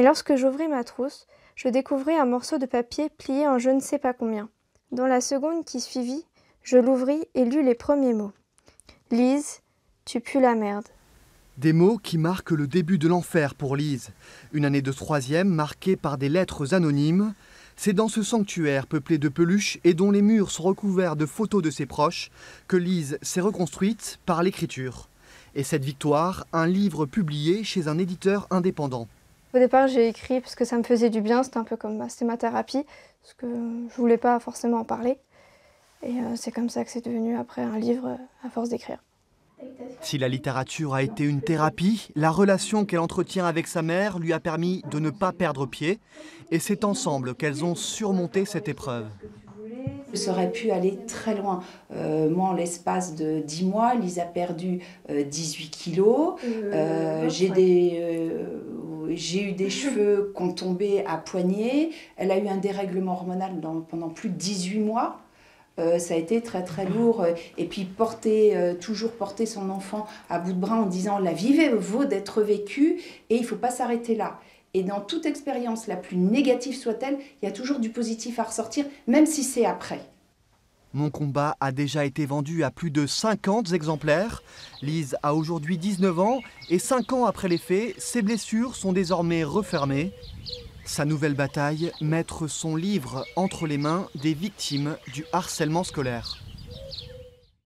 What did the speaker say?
Mais lorsque j'ouvris ma trousse, je découvris un morceau de papier plié en je ne sais pas combien. Dans la seconde qui suivit, je l'ouvris et lus les premiers mots. « Lise, tu pues la merde. » Des mots qui marquent le début de l'enfer pour Lise. Une année de 3e marquée par des lettres anonymes. C'est dans ce sanctuaire peuplé de peluches et dont les murs sont recouverts de photos de ses proches que Lise s'est reconstruite par l'écriture. Et cette victoire, un livre publié chez un éditeur indépendant. Au départ, j'ai écrit parce que ça me faisait du bien, c'était un peu comme c'était ma thérapie, parce que je voulais pas forcément en parler. Et c'est comme ça que c'est devenu après un livre à force d'écrire. Si la littérature a été une thérapie, la relation qu'elle entretient avec sa mère lui a permis de ne pas perdre pied. Et c'est ensemble qu'elles ont surmonté cette épreuve. Ça aurait pu aller très loin. Moi, en l'espace de 10 mois, Lise a perdu 18 kilos. J'ai eu des cheveux qui ont tombé à poignée. Elle a eu un dérèglement hormonal pendant plus de 18 mois. Ça a été très très lourd. Et puis toujours porter son enfant à bout de bras en disant « la vie vaut d'être vécue et il ne faut pas s'arrêter là ». Et dans toute expérience, la plus négative soit-elle, il y a toujours du positif à ressortir, même si c'est après. Mon combat a déjà été vendu à plus de 50 exemplaires. Lise a aujourd'hui 19 ans et 5 ans après les faits, ses blessures sont désormais refermées. Sa nouvelle bataille, mettre son livre entre les mains des victimes du harcèlement scolaire.